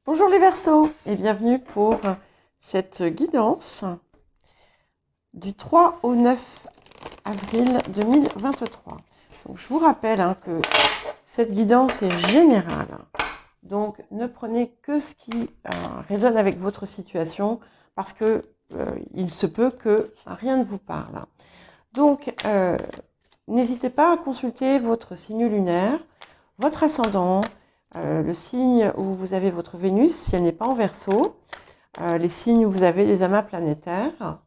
Bonjour les Verseaux et bienvenue pour cette guidance du 3 au 9 avril 2023. Donc, je vous rappelle que cette guidance est générale. Donc ne prenez que ce qui résonne avec votre situation parce que il se peut que rien ne vous parle. Donc n'hésitez pas à consulter votre signe lunaire, votre ascendant, le signe où vous avez votre Vénus, si elle n'est pas en Verseau, les signes où vous avez les amas planétaires.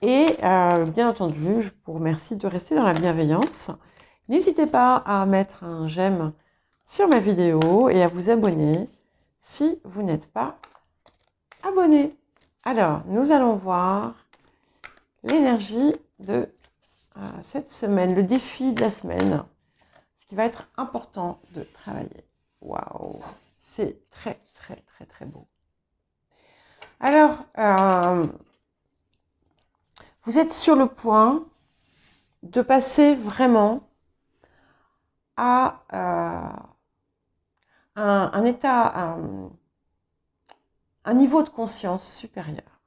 Et bien entendu, je vous remercie de rester dans la bienveillance. N'hésitez pas à mettre un j'aime sur ma vidéo et à vous abonner si vous n'êtes pas abonné. Alors, nous allons voir l'énergie de cette semaine, le défi de la semaine, ce qui va être important de travailler. Waouh, c'est très, très, très, très beau. Alors, vous êtes sur le point de passer vraiment à un état, un niveau de conscience supérieur.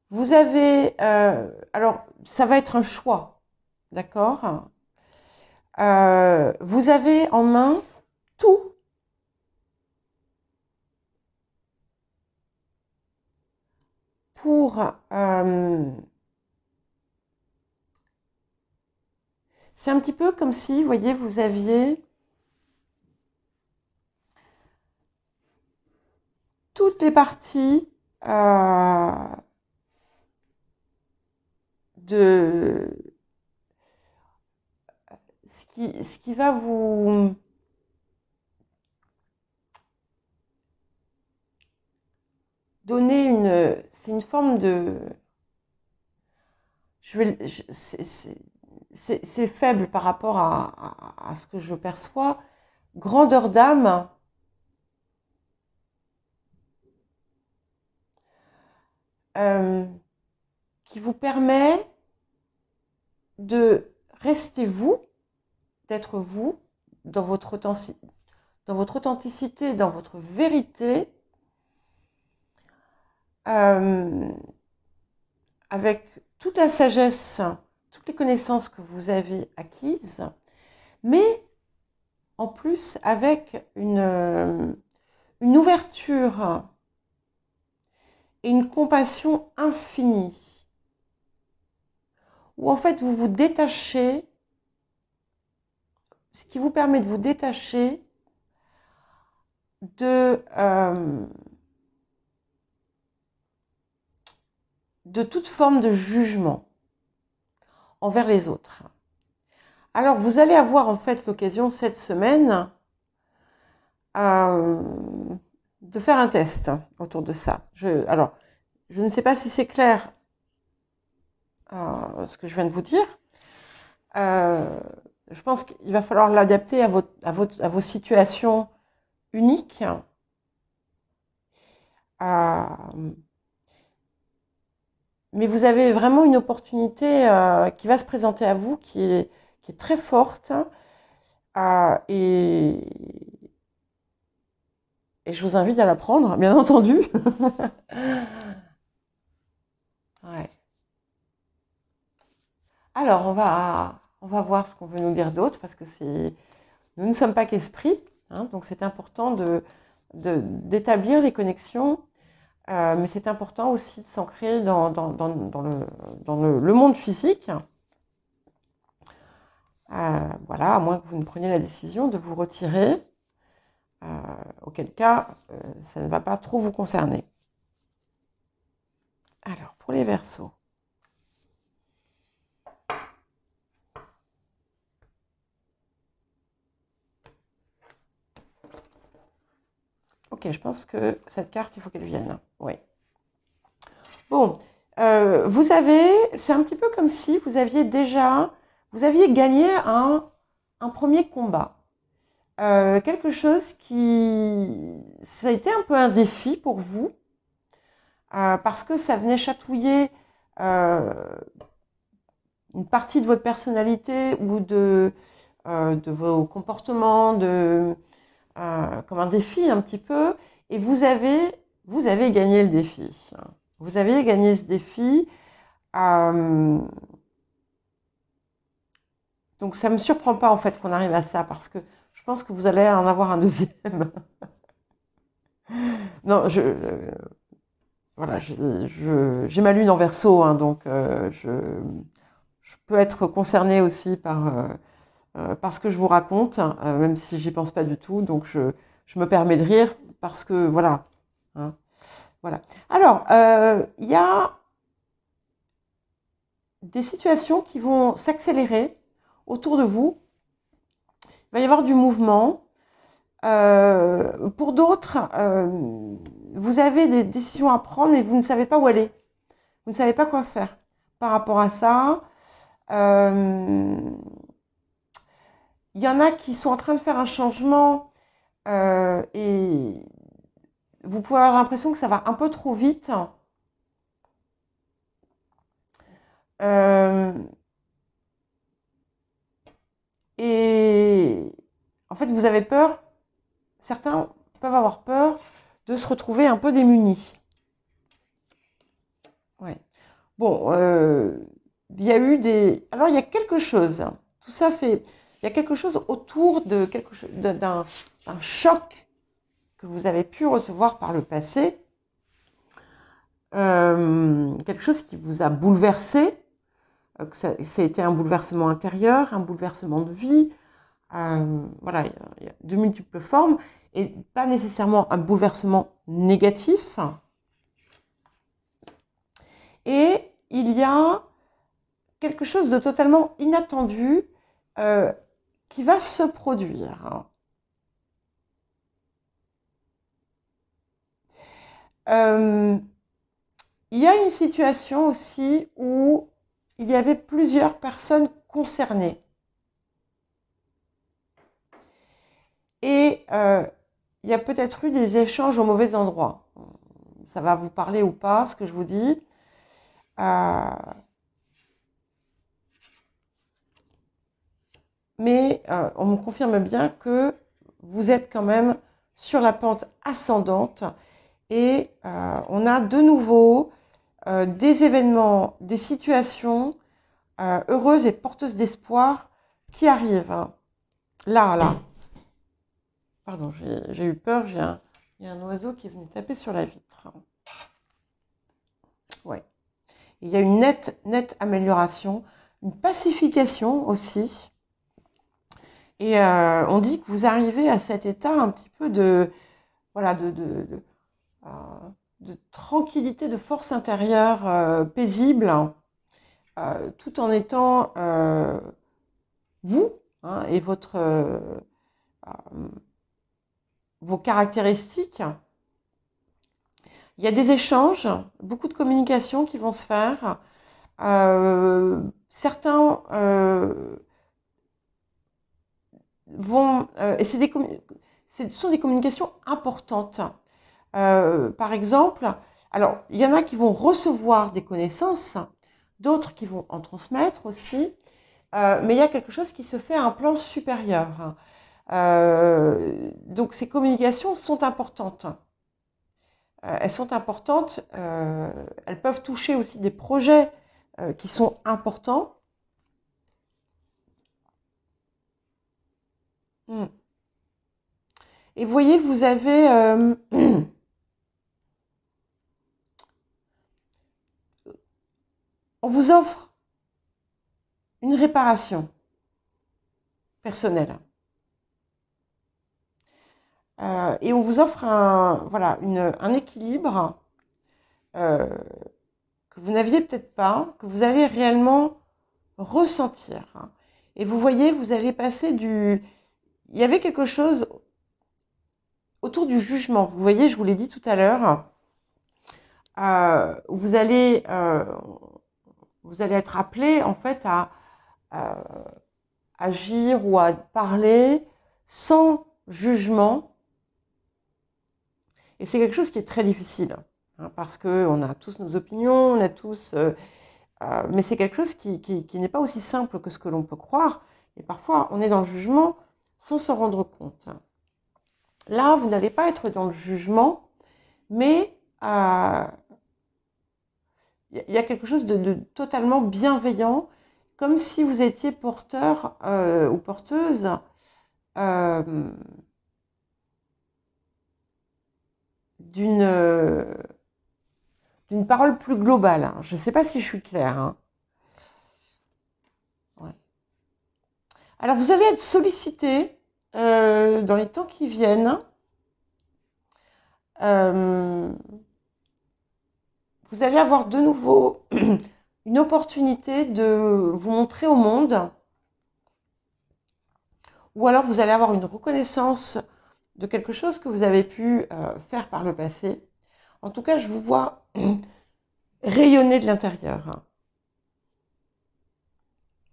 Vous avez, alors ça va être un choix, d'accord? Vous avez en main tout pour... c'est un petit peu comme si, vous voyez, vous aviez toutes les parties de ce qui va vous donner une... C'est une forme de... c'est faible par rapport à ce que je perçois. Grandeur d'âme, qui vous permet de rester vous, d'être vous, dans votre authenticité, dans votre vérité, avec toute la sagesse, toutes les connaissances que vous avez acquises, mais en plus avec une ouverture et une compassion infinie, où en fait vous vous détachez, ce qui vous permet de vous détacher de toute forme de jugement envers les autres. Alors vous allez avoir en fait l'occasion cette semaine de faire un test autour de ça. Alors, je ne sais pas si c'est clair ce que je viens de vous dire. Je pense qu'il va falloir l'adapter à vos situations uniques. Mais vous avez vraiment une opportunité qui va se présenter à vous qui est très forte. Et je vous invite à la prendre, bien entendu. Ouais. Alors, on va voir ce qu'on veut nous dire d'autre, parce que nous ne sommes pas qu'esprit, donc c'est important d'établir les connexions, mais c'est important aussi de s'ancrer dans le monde physique. Voilà, à moins que vous ne preniez la décision de vous retirer, auquel cas, ça ne va pas trop vous concerner. Alors, pour les Verseaux. Ok, je pense que cette carte, il faut qu'elle vienne. Oui. Bon, c'est un petit peu comme si vous aviez gagné un premier combat. Quelque chose ça a été un peu un défi pour vous, parce que ça venait chatouiller une partie de votre personnalité ou de vos comportements, comme un défi un petit peu, et vous avez gagné le défi. Vous avez gagné ce défi. Donc ça ne me surprend pas en fait qu'on arrive à ça, parce que je pense que vous allez en avoir un deuxième. Non, voilà, j'ai ma lune en Verseau, hein, donc je peux être concernée aussi par ce que je vous raconte, même si j'y pense pas du tout. Donc je me permets de rire parce que voilà. Hein, voilà. Alors, il y a des situations qui vont s'accélérer autour de vous. Il va y avoir du mouvement. Pour d'autres, vous avez des décisions à prendre et vous ne savez pas où aller. Vous ne savez pas quoi faire par rapport à ça. Il y en a qui sont en train de faire un changement et vous pouvez avoir l'impression que ça va un peu trop vite. Et en fait, vous avez peur, certains peuvent avoir peur de se retrouver un peu démunis. Ouais. Bon, il y a eu des... Alors, il y a quelque chose. Tout ça, c'est... Il y a quelque chose autour de quelque chose, d'un choc que vous avez pu recevoir par le passé. Quelque chose qui vous a bouleversé. Que ça a été un bouleversement intérieur, un bouleversement de vie. Voilà, il y a de multiples formes. Et pas nécessairement un bouleversement négatif. Et il y a quelque chose de totalement inattendu qui va se produire. Il y a une situation aussi où il y avait plusieurs personnes concernées. Et il y a peut-être eu des échanges au mauvais endroit. Ça va vous parler ou pas, ce que je vous dis. Mais on me confirme bien que vous êtes quand même sur la pente ascendante et on a de nouveau des événements, des situations heureuses et porteuses d'espoir qui arrivent. Là. Pardon, j'ai eu peur, il y a un oiseau qui est venu taper sur la vitre. Ouais. Il y a une nette amélioration, une pacification aussi. Et on dit que vous arrivez à cet état un petit peu de tranquillité, de force intérieure paisible, tout en étant vous hein, et vos caractéristiques. Il y a des échanges, beaucoup de communication qui vont se faire. Certains vont... et ce sont des communications importantes. Par exemple, alors, il y en a qui vont recevoir des connaissances, d'autres qui vont en transmettre aussi, mais il y a quelque chose qui se fait à un plan supérieur. Donc, ces communications sont importantes. Elles sont importantes, elles peuvent toucher aussi des projets qui sont importants. Et vous voyez, vous avez... on vous offre une réparation personnelle. Et on vous offre un équilibre que vous n'aviez peut-être pas, que vous allez réellement ressentir. Et vous voyez, vous allez passer Il y avait quelque chose autour du jugement. Vous voyez, je vous l'ai dit tout à l'heure. Vous allez être appelé en fait à agir ou à parler sans jugement. Et c'est quelque chose qui est très difficile, hein, parce qu'on a tous nos opinions, on a tous... mais c'est quelque chose qui n'est pas aussi simple que ce que l'on peut croire, Et parfois, on est dans le jugement sans s'en rendre compte. Là, vous n'allez pas être dans le jugement, mais il y a quelque chose de totalement bienveillant, comme si vous étiez porteur ou porteuse d'une parole plus globale. Hein. Je ne sais pas si je suis claire. Hein. Ouais. Alors, vous allez être sollicité dans les temps qui viennent. Vous allez avoir de nouveau une opportunité de vous montrer au monde, ou alors vous allez avoir une reconnaissance de quelque chose que vous avez pu faire par le passé. En tout cas, je vous vois rayonner de l'intérieur. Hein.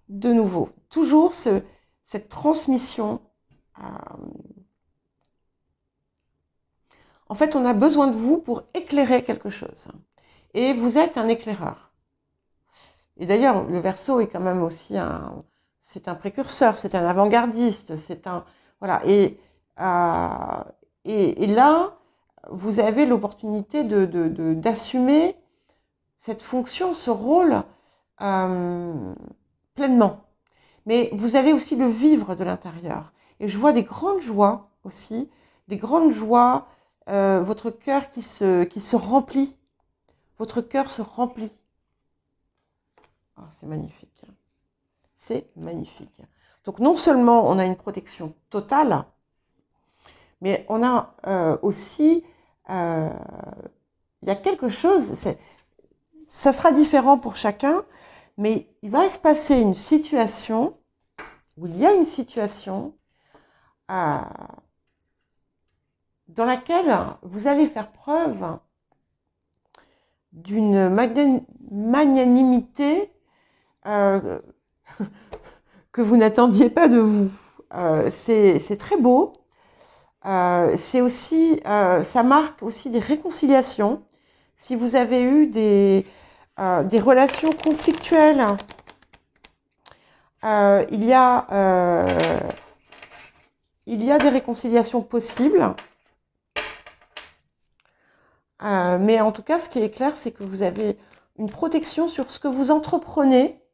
De nouveau, toujours cette transmission. En fait, on a besoin de vous pour éclairer quelque chose. Et vous êtes un éclaireur. Et d'ailleurs, le Verseau est quand même aussi c'est un précurseur, c'est un avant-gardiste, c'est un, voilà. Et là, vous avez l'opportunité d'assumer cette fonction, ce rôle pleinement. Mais vous allez aussi le vivre de l'intérieur. Et je vois des grandes joies aussi, des grandes joies, votre cœur qui se remplit. Votre cœur se remplit. Oh, c'est magnifique. C'est magnifique. Donc non seulement on a une protection totale, mais on a aussi, il y a quelque chose, ça sera différent pour chacun, mais il va se passer une situation, où il y a une situation dans laquelle vous allez faire preuve d'une magnanimité que vous n'attendiez pas de vous. C'est très beau. C'est aussi, ça marque aussi des réconciliations. Si vous avez eu des relations conflictuelles, il y a des réconciliations possibles. Mais en tout cas, ce qui est clair, c'est que vous avez une protection sur ce que vous entreprenez,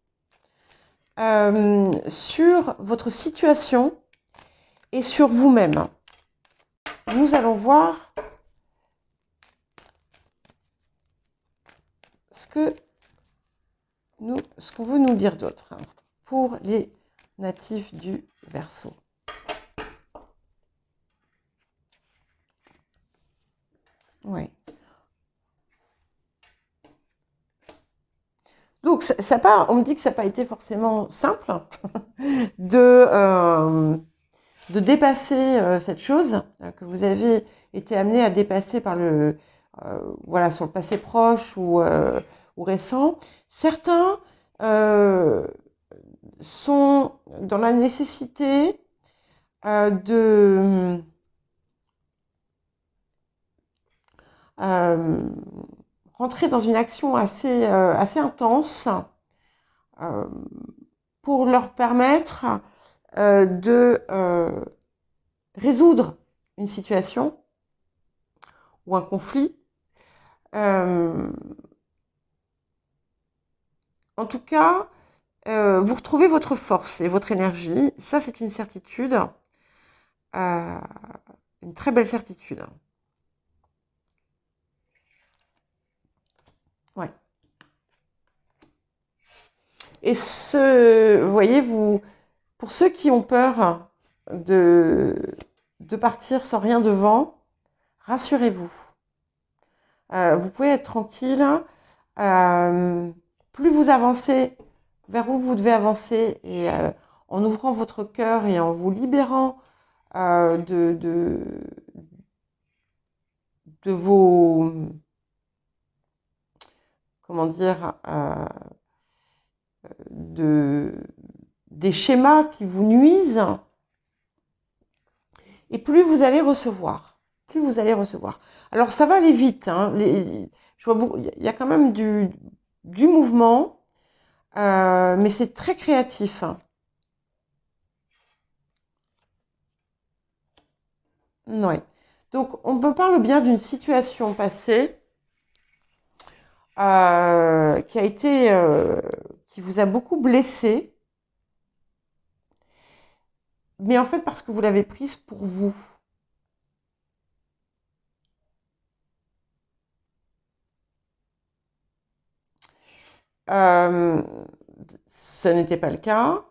sur votre situation et sur vous-même. Nous allons voir ce qu'on veut nous dire d'autre pour les natifs du Verseau. Oui. Donc, on me dit que ça n'a pas été forcément simple de dépasser cette chose que vous avez été amené à dépasser par voilà, sur le passé proche ou récent. Certains sont dans la nécessité de rentrer dans une action assez intense pour leur permettre de résoudre une situation ou un conflit. En tout cas, vous retrouvez votre force et votre énergie. Ça, c'est une certitude, une très belle certitude. Ouais. Et vous voyez, pour ceux qui ont peur de partir sans rien devant, rassurez-vous. Vous pouvez être tranquille. Plus vous avancez vers où vous devez avancer et en ouvrant votre cœur et en vous libérant de vos, comment dire, des schémas qui vous nuisent, et plus vous allez recevoir. Plus vous allez recevoir. Alors ça va aller vite. Hein. Je vois beaucoup, il y a quand même du mouvement, mais c'est très créatif. Hein. Ouais. Donc, on me parle bien d'une situation passée qui a été, qui vous a beaucoup blessé, mais en fait parce que vous l'avez prise pour vous. Euh, Ce n'était pas le cas.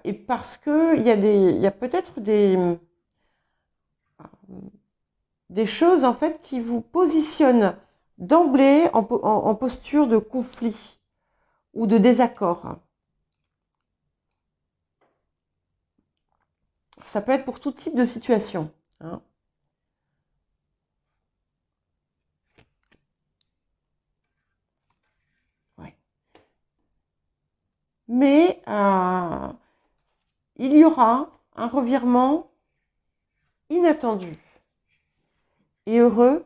Et parce que il y a peut-être des choses en fait qui vous positionnent d'emblée en posture de conflit ou de désaccord. Ça peut être pour tout type de situation, hein. Ouais. Mais il y aura un revirement inattendu et heureux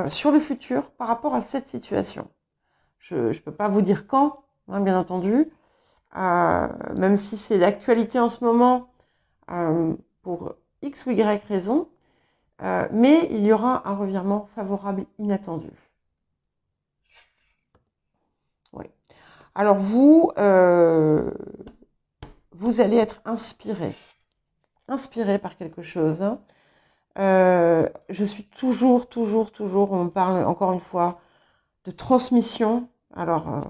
sur le futur par rapport à cette situation. Je ne peux pas vous dire quand, hein, bien entendu, même si c'est l'actualité en ce moment pour X ou Y raison, mais il y aura un revirement favorable inattendu. Oui. Alors vous allez être inspiré par quelque chose, hein. Je suis toujours, on me parle encore une fois de transmission. Alors,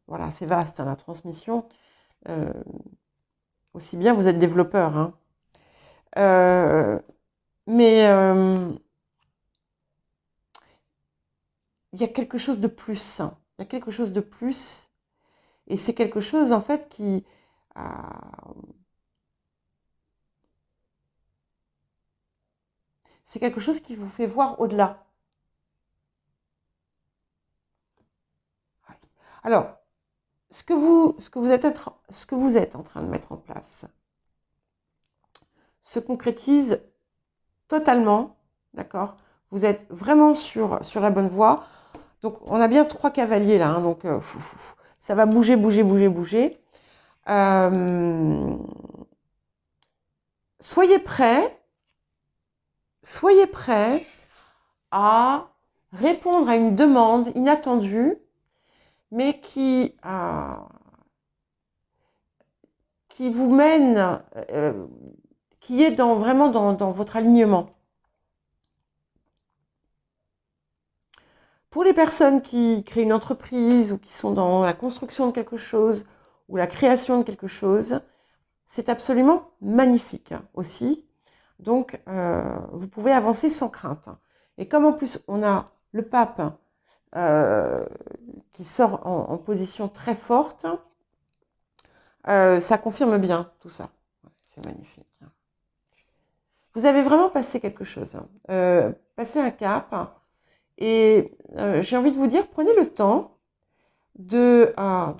voilà, c'est vaste, hein, la transmission. Aussi bien, vous êtes développeur, hein. Mais il y a quelque chose de plus, hein. Il y a quelque chose de plus. Et c'est quelque chose, en fait, qui... c'est quelque chose qui vous fait voir au-delà. Alors, ce que vous êtes en train de mettre en place se concrétise totalement, d'accord? Vous êtes vraiment sur la bonne voie. Donc, on a bien 3 cavaliers là, hein, donc ça va bouger. Soyez prêts à répondre à une demande inattendue, mais qui vous mène, qui est vraiment dans votre alignement. Pour les personnes qui créent une entreprise ou qui sont dans la construction de quelque chose ou la création de quelque chose, c'est absolument magnifique aussi. Donc, vous pouvez avancer sans crainte. Et comme en plus, on a le pape qui sort en position très forte, ça confirme bien tout ça. C'est magnifique. Vous avez vraiment passé quelque chose, passé un cap. Et j'ai envie de vous dire, prenez le temps de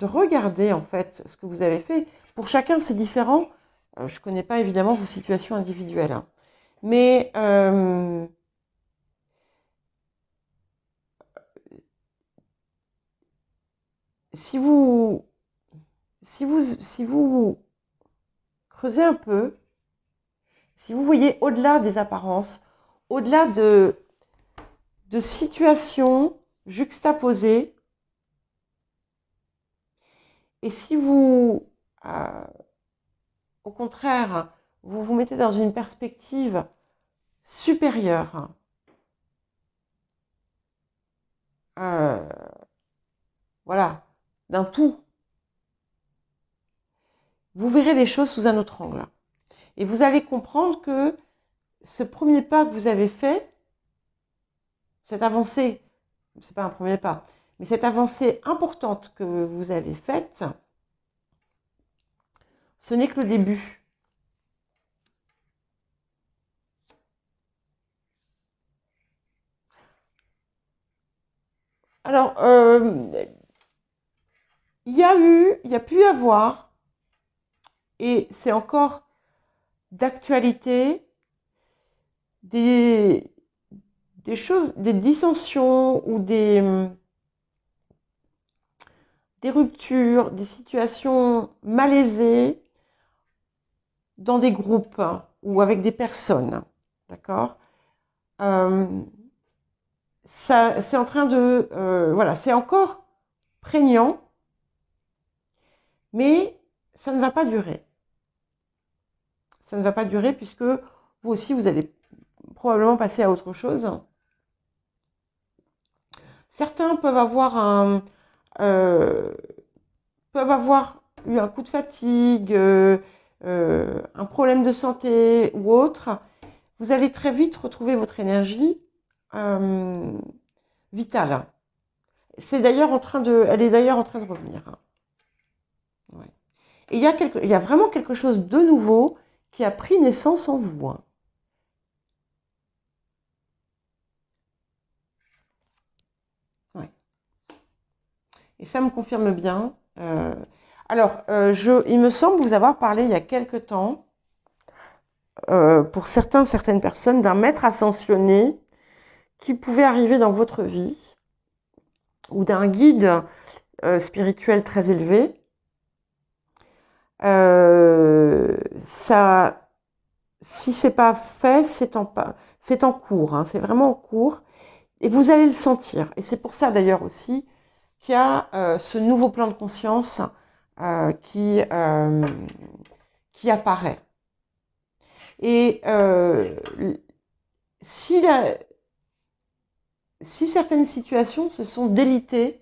regarder en fait ce que vous avez fait. Pour chacun, c'est différent. Je ne connais pas évidemment vos situations individuelles, hein. Mais si vous creusez un peu, si vous voyez au-delà des apparences, au-delà de situations juxtaposées, et si vous, au contraire, vous vous mettez dans une perspective supérieure, voilà, d'un tout, vous verrez les choses sous un autre angle. Et vous allez comprendre que ce premier pas que vous avez fait, cette avancée, c'est pas un premier pas, mais cette avancée importante que vous avez faite, ce n'est que le début. Alors, il y a pu y avoir, et c'est encore d'actualité, des choses, des dissensions ou des ruptures, des situations malaisées dans des groupes. ou avec des personnes, d'accord? Ça, c'est en train de, voilà, c'est encore prégnant, mais ça ne va pas durer. Ça ne va pas durer puisque vous aussi, vous allez probablement passer à autre chose. Certains peuvent avoir eu un coup de fatigue, un problème de santé ou autre. Vous allez très vite retrouver votre énergie vitale. Elle est d'ailleurs en train de revenir. Ouais. Et il y a vraiment quelque chose de nouveau qui a pris naissance en vous. Hein. Ouais. Et ça me confirme bien. Il me semble vous avoir parlé il y a quelque temps, pour certaines personnes, d'un maître ascensionné qui pouvait arriver dans votre vie, ou d'un guide spirituel très élevé. Si c'est pas fait, c'est en cours. Hein, c'est vraiment en cours. Et vous allez le sentir. Et c'est pour ça d'ailleurs aussi qu'il y a ce nouveau plan de conscience qui apparaît. Et si certaines situations se sont délitées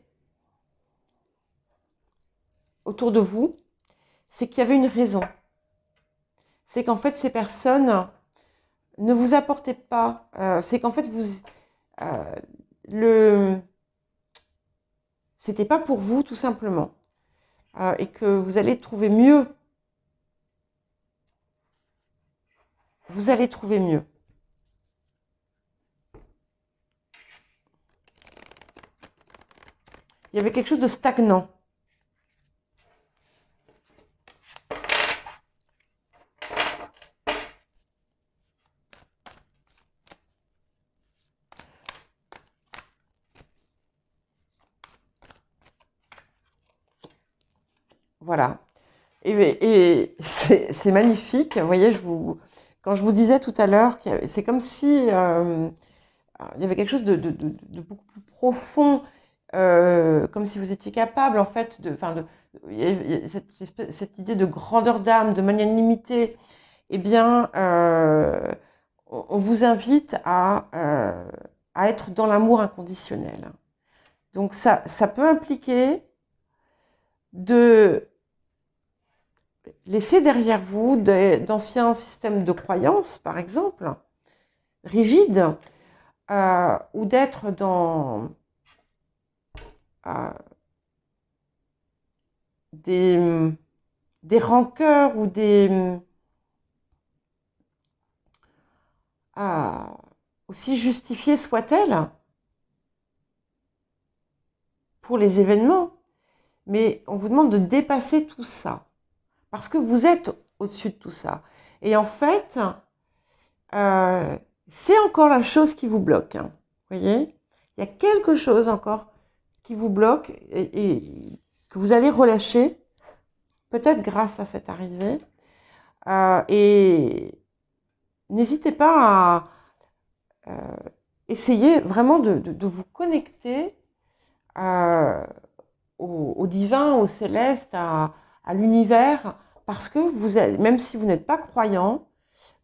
autour de vous, c'est qu'il y avait une raison. C'est qu'en fait, ces personnes ne vous apportaient pas. C'est qu'en fait, c'était pas pour vous, tout simplement. Et que vous allez trouver mieux. Vous allez trouver mieux. Il y avait quelque chose de stagnant. Voilà. Et c'est magnifique. Vous voyez, quand je vous disais tout à l'heure, c'est comme si il y avait quelque chose de beaucoup plus profond, comme si vous étiez capable, en fait, il y a cette idée de grandeur d'âme, de magnanimité. Eh bien, on vous invite à être dans l'amour inconditionnel. Donc ça peut impliquer de laisser derrière vous d'anciens systèmes de croyances, par exemple, rigides, ou d'être dans des rancœurs ou aussi justifiées soient-elles pour les événements, mais on vous demande de dépasser tout ça. Parce que vous êtes au-dessus de tout ça. Et en fait, c'est encore la chose qui vous bloque. Hein. Vous voyez, il y a quelque chose encore qui vous bloque et que vous allez relâcher, peut-être grâce à cette arrivée. Et n'hésitez pas à essayer vraiment de vous connecter au divin, au céleste, à l'univers, parce que vous allez, même si vous n'êtes pas croyant,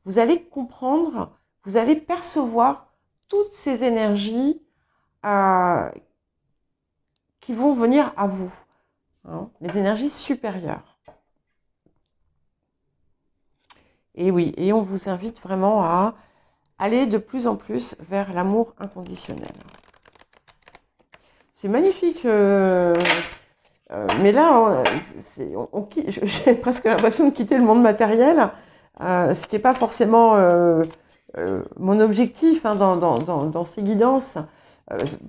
vous allez comprendre, vous allez percevoir toutes ces énergies qui vont venir à vous, hein, les énergies supérieures. Et oui, et on vous invite vraiment à aller de plus en plus vers l'amour inconditionnel. C'est magnifique. Mais là, j'ai presque l'impression de quitter le monde matériel, ce qui n'est pas forcément mon objectif hein, dans ces guidances.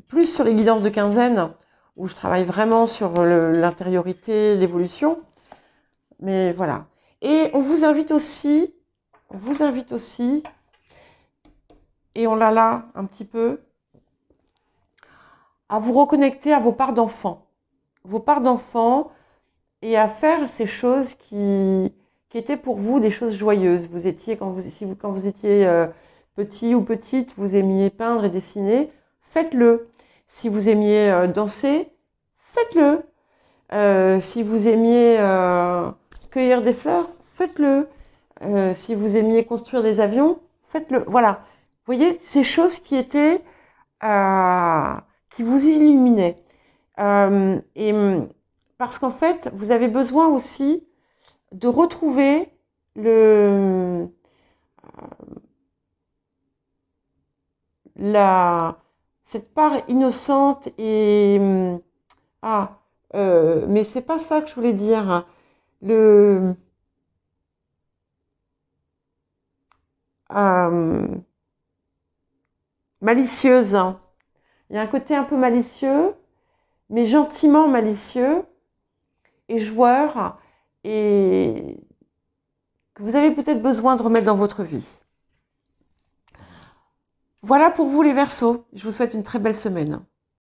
Plus sur les guidances de quinzaine, où je travaille vraiment sur l'intériorité, l'évolution. Mais voilà. Et on vous invite aussi, et on l'a là un petit peu, à vous reconnecter à vos parts d'enfant. Vos parts d'enfant et à faire ces choses qui qui étaient pour vous des choses joyeuses. Vous étiez, quand vous étiez petit ou petite, vous aimiez peindre et dessiner, faites-le. Si vous aimiez danser, faites-le. Si vous aimiez cueillir des fleurs, faites-le. Si vous aimiez construire des avions, faites-le. Voilà. Vous voyez, ces choses qui étaient, qui vous illuminaient. Parce qu'en fait, vous avez besoin aussi de retrouver cette part innocente et mais c'est pas ça que je voulais dire, hein. Malicieuse, hein. Il y a un côté un peu malicieux, mais gentiment malicieux et joueur, et que vous avez peut-être besoin de remettre dans votre vie. Voilà pour vous les Verseaux. Je vous souhaite une très belle semaine.